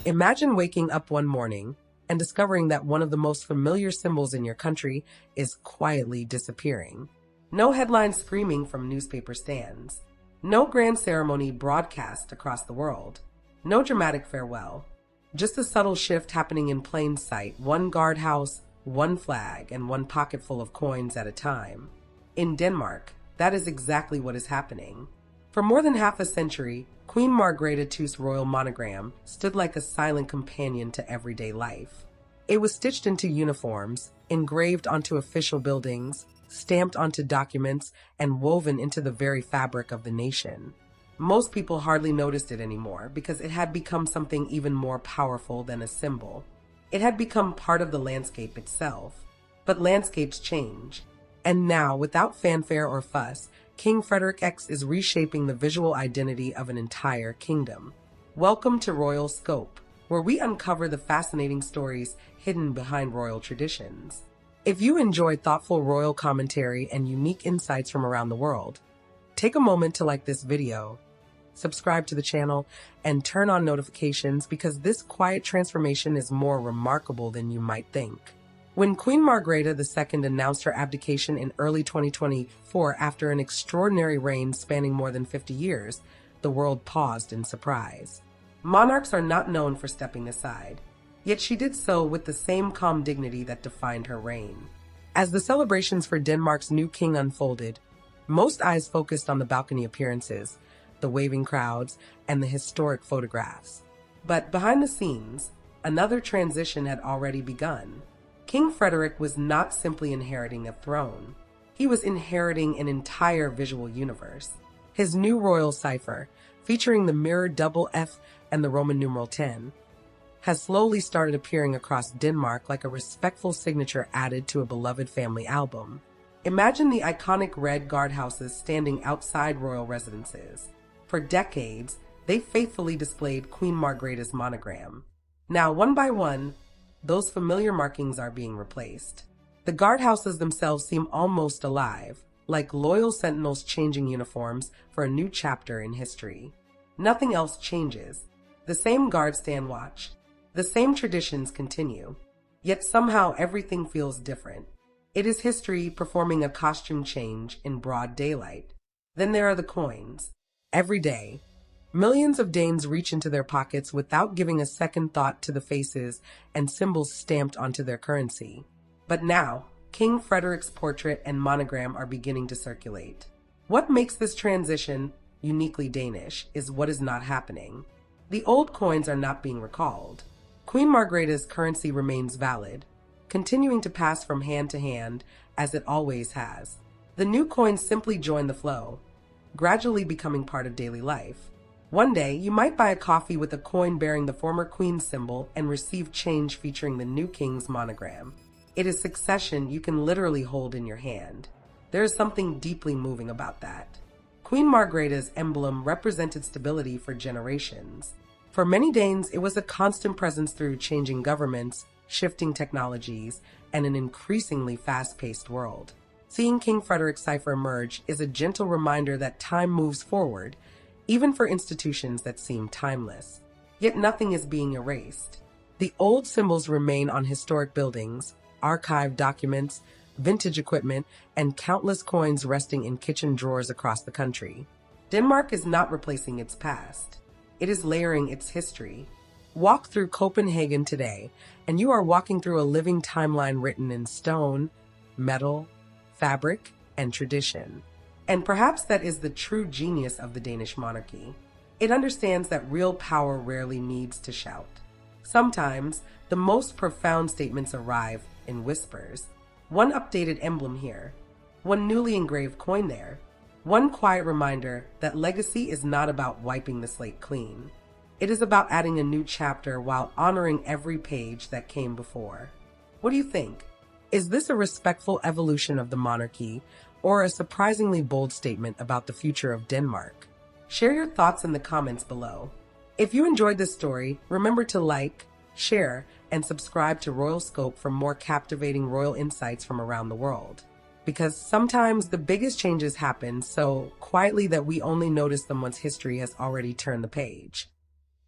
Imagine waking up one morning and discovering that one of the most familiar symbols in your country is quietly disappearing. No headlines screaming from newspaper stands. No grand ceremony broadcast across the world. No dramatic farewell. Just a subtle shift happening in plain sight, one guardhouse, one flag, and one pocket full of coins at a time. In Denmark, that is exactly what is happening. For more than half a century, Queen Margrethe II's royal monogram stood like a silent companion to everyday life. It was stitched into uniforms, engraved onto official buildings, stamped onto documents, and woven into the very fabric of the nation. Most people hardly noticed it anymore because it had become something even more powerful than a symbol. It had become part of the landscape itself. But landscapes change. And now, without fanfare or fuss, King Frederik X is reshaping the visual identity of an entire kingdom. Welcome to Royal Scope, where we uncover the fascinating stories hidden behind royal traditions. If you enjoy thoughtful royal commentary and unique insights from around the world, take a moment to like this video, subscribe to the channel, and turn on notifications because this quiet transformation is more remarkable than you might think. When Queen Margrethe II announced her abdication in early 2024 after an extraordinary reign spanning more than 50 years, the world paused in surprise. Monarchs are not known for stepping aside, yet she did so with the same calm dignity that defined her reign. As the celebrations for Denmark's new king unfolded, most eyes focused on the balcony appearances, the waving crowds, and the historic photographs. But behind the scenes, another transition had already begun. King Frederik was not simply inheriting a throne. He was inheriting an entire visual universe. His new royal cipher, featuring the mirrored double F and the Roman numeral 10, has slowly started appearing across Denmark like a respectful signature added to a beloved family album. Imagine the iconic red guardhouses standing outside royal residences. For decades, they faithfully displayed Queen Margrethe's monogram. Now, one by one, those familiar markings are being replaced. The guardhouses themselves seem almost alive, like loyal sentinels changing uniforms for a new chapter in history. Nothing else changes. The same guards stand watch. The same traditions continue. Yet somehow everything feels different. It is history performing a costume change in broad daylight. Then there are the coins. Every day, millions of Danes reach into their pockets without giving a second thought to the faces and symbols stamped onto their currency. But now, King Frederik's portrait and monogram are beginning to circulate. What makes this transition uniquely Danish is what is not happening. The old coins are not being recalled. Queen Margrethe's currency remains valid, continuing to pass from hand to hand as it always has. The new coins simply join the flow, gradually becoming part of daily life. One day, you might buy a coffee with a coin bearing the former queen's symbol and receive change featuring the new king's monogram. It is succession you can literally hold in your hand. There is something deeply moving about that. Queen Margrethe's emblem represented stability for generations. For many Danes, it was a constant presence through changing governments, shifting technologies, and an increasingly fast-paced world. Seeing King Frederik's cipher emerge is a gentle reminder that time moves forward, even for institutions that seem timeless. Yet nothing is being erased. The old symbols remain on historic buildings, archived documents, vintage equipment, and countless coins resting in kitchen drawers across the country. Denmark is not replacing its past. It is layering its history. Walk through Copenhagen today, and you are walking through a living timeline written in stone, metal, fabric, and tradition. And perhaps that is the true genius of the Danish monarchy. It understands that real power rarely needs to shout. Sometimes, the most profound statements arrive in whispers. One updated emblem here, one newly engraved coin there, one quiet reminder that legacy is not about wiping the slate clean. It is about adding a new chapter while honoring every page that came before. What do you think? Is this a respectful evolution of the monarchy, or a surprisingly bold statement about the future of Denmark? Share your thoughts in the comments below. If you enjoyed this story, remember to like, share, and subscribe to Royal Scope for more captivating royal insights from around the world. Because sometimes the biggest changes happen so quietly that we only notice them once history has already turned the page.